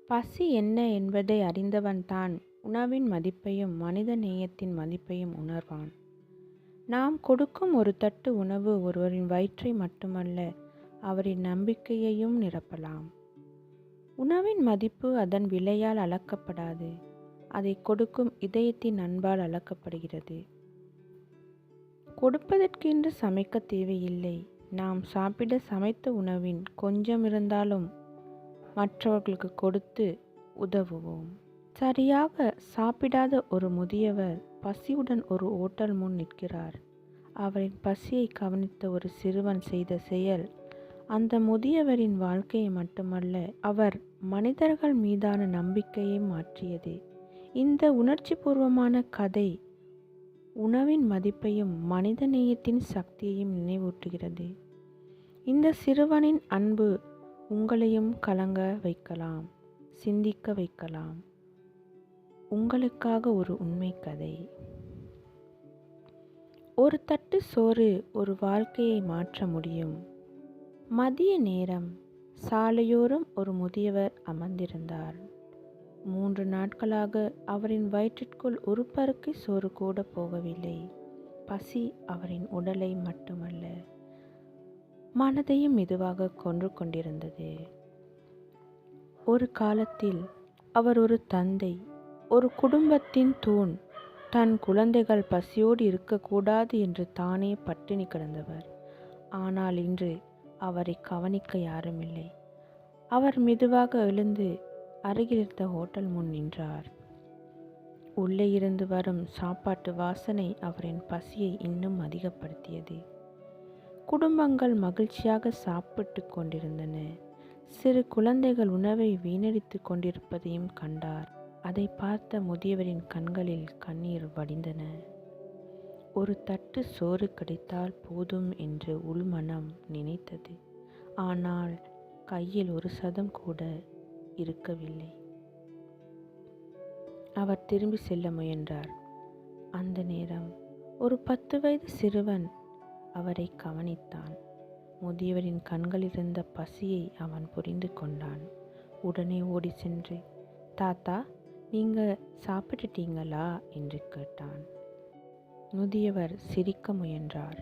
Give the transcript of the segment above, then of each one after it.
பசி என்ன என்பதை அறிந்தவன்தான் உணவின் மதிப்பையும் மனித நேயத்தின் மதிப்பையும் உணர்வான். நாம் கொடுக்கும் ஒரு தட்டு உணவு ஒருவரின் வயிற்றை மட்டுமல்ல, அவரின் நம்பிக்கையையும் நிரப்பலாம். உணவின் மதிப்பு அதன் விலையால் அளக்கப்படாது, அதை கொடுக்கும் இதயத்தின் அன்பால் அளக்கப்படுகிறது. கொடுப்பதற்கென்று சமைக்க தேவையில்லை. நாம் சாப்பிட சமைத்த உணவின் கொஞ்சம் இருந்தாலும் மற்றவர்களுக்கு கொடுத்து உதவுவோம். சரியாக சாப்பிடாத ஒரு முதியவர் பசியுடன் ஒரு ஓட்டல் முன் நிற்கிறார். அவரின் பசியை கவனித்த ஒரு சிறுவன் செய்த செயல் அந்த முதியவரின் வாழ்க்கையை மட்டுமல்ல, அவர் மனிதர்கள் மீதான நம்பிக்கையை மாற்றியது. இந்த உணர்ச்சிபூர்வமான கதை உணவின் மதிப்பையும் மனித நேயத்தின் சக்தியையும் நினைவூட்டுகிறது. இந்த சிறுவனின் அன்பு உங்களையும் கலங்க வைக்கலாம், சிந்திக்க வைக்கலாம். உங்களுக்காக ஒரு உண்மை கதை. ஒரு தட்டு சோறு ஒரு வாழ்க்கையை மாற்ற முடியும். மதிய நேரம். சாலையோரம் ஒரு முதியவர் அமர்ந்திருந்தார். 3 நாட்களாக அவரின் வயிற்றிற்குள் ஒரு பருக்கை சோறு கூட போகவில்லை. பசி அவரின் உடலை மட்டுமல்ல, மனதையும் மெதுவாக கொன்று கொண்டிருந்தது. ஒரு காலத்தில் அவர் ஒரு தந்தை, ஒரு குடும்பத்தின் தூண். தன் குழந்தைகள் பசியோடு இருக்கக்கூடாது என்று தானே பட்டினி கிடந்தவர். ஆனால் இன்று அவரை கவனிக்க யாருமில்லை. அவர் மெதுவாக எழுந்து அருகிலிருந்த ஹோட்டல் முன் நின்றார். உள்ளே இருந்து வரும் சாப்பாட்டு வாசனை அவரின் பசியை இன்னும் அதிகப்படுத்தியது. குடும்பங்கள் மகிழ்ச்சியாக சாப்பிட்டு கொண்டிருந்தன. சிறு குழந்தைகள் உணவை வீணடித்து கொண்டிருப்பதையும் கண்டார். அதை பார்த்த முதியவரின் கண்களில் கண்ணீர் வடிந்தன. ஒரு தட்டு சோறு கிடைத்தால் போதும் என்று உள்மனம் நினைத்தது. ஆனால் கையில் ஒரு சதம் கூட இருக்கவில்லை. அவர் திரும்பி செல்ல முயன்றார். அந்த நேரம் ஒரு 10 வயது சிறுவன் அவரை கவனித்தான். முதியவரின் கண்களிலிருந்த பசியை அவன் புரிந்து கொண்டான். உடனே ஓடி சென்று, தாத்தா, நீங்க சாப்பிட்டுட்டீங்களா என்று கேட்டான். முதியவர் சிரிக்க முயன்றார்.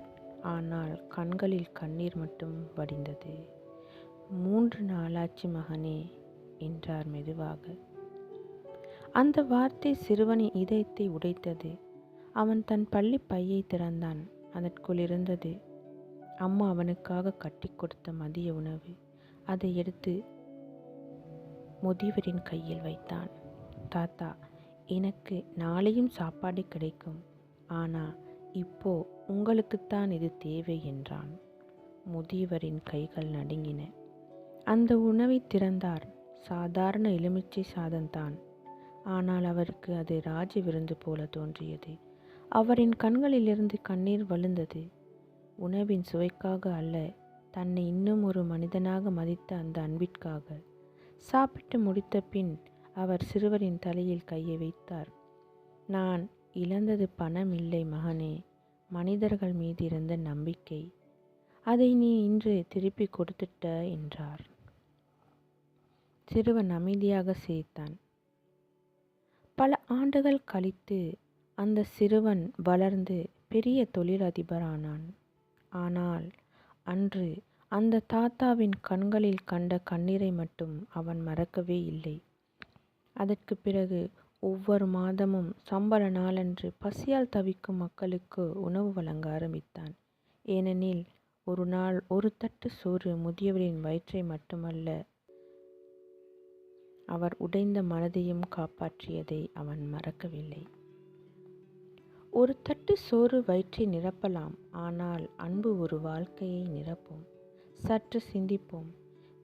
ஆனால் கண்களில் கண்ணீர் மட்டும் வடிந்தது. 3 நாளாச்சு மகனே என்றார் மெதுவாக. அந்த வார்த்தை சிறுவனின் இதயத்தை உடைத்தது. அவன் தன் பள்ளி பையை திறந்தான். அதற்குள் இருந்தது அம்மா அவனுக்காக கட்டி கொடுத்த மதிய உணவு. அதை எடுத்து முதியவரின் கையில் வைத்தான். தாத்தா, எனக்கு நாளையும் சாப்பாடு கிடைக்கும். ஆனா இப்போ உங்களுக்குத்தான் இது தேவை என்றான். முதியவரின் கைகள் நடுங்கின. அந்த உணவை திறந்தார். சாதாரண எலுமிச்சை சாதம்தான். ஆனால் அவருக்கு அது ராஜ விருந்து போல தோன்றியது. அவரின் கண்களிலிருந்து கண்ணீர் வழிந்தது. உணவின் சுவைக்காக அல்ல, தன்னை இன்னும் ஒரு மனிதனாக மதித்த அந்த அன்பிற்காக. சாப்பிட்டு முடித்த பின் அவர் சிறுவரின் தலையில் கையை வைத்தார். நான் இழந்தது பணம் இல்லை மகனே, மனிதர்கள் மீது இருந்த நம்பிக்கை. அதை நீ இன்று திருப்பி கொடுத்துட்ட என்றார். சிறுவன் அமைதியாக சிரித்தான். பல ஆண்டுகள் கழித்து அந்த சிறுவன் வளர்ந்து பெரிய தொழிலதிபரானான். ஆனால் அன்று அந்த தாத்தாவின் கண்களில் கண்ட கண்ணீரை மட்டும் அவன் மறக்கவே இல்லை. அதற்கு பிறகு ஒவ்வொரு மாதமும் சம்பள நாளன்று பசியால் தவிக்கும் மக்களுக்கு உணவு வழங்க ஆரம்பித்தான். ஏனெனில் ஒரு நாள் ஒரு தட்டு சோறு முதியவரின் வயிற்றை மட்டுமல்ல, அவர் உடைந்த மனதையும் காப்பாற்றியதை அவன் மறக்கவில்லை. ஒரு தட்டு சோறு வயிற்றை நிரப்பலாம், ஆனால் அன்பு ஒரு வாழ்க்கையை நிரப்பும். சற்று சிந்திப்போம்.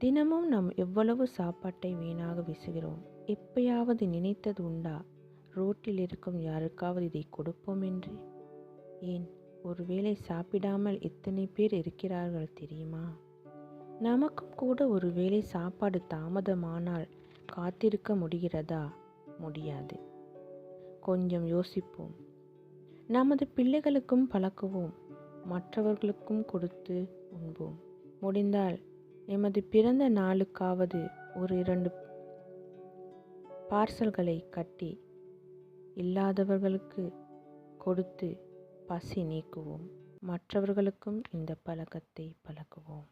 தினமும் நாம் எவ்வளவு சாப்பாட்டை வீணாக வீசுகிறோம். எப்பயாவது நினைத்தது உண்டா, ரோட்டில் இருக்கும் யாருக்காவது இதை கொடுப்போம் என்று? ஏன், ஒருவேளை சாப்பிடாமல் எத்தனை பேர் இருக்கிறார்கள் தெரியுமா? நமக்கும் கூட ஒருவேளை சாப்பாடு தாமதமானால் காத்திருக்க முடிகிறதா? முடியாது. கொஞ்சம் யோசிப்போம். நமது பிள்ளைகளுக்கும் பழக்குவோம். மற்றவர்களுக்கும் கொடுத்து உண்போம். முடிந்தால் எமது பிறந்த நாளுக்காவது ஒரு 2 பார்சல்களை கட்டி இல்லாதவர்களுக்கு கொடுத்து பசி நீக்குவோம். மற்றவர்களுக்கும் இந்த பழக்கத்தை பழக்குவோம்.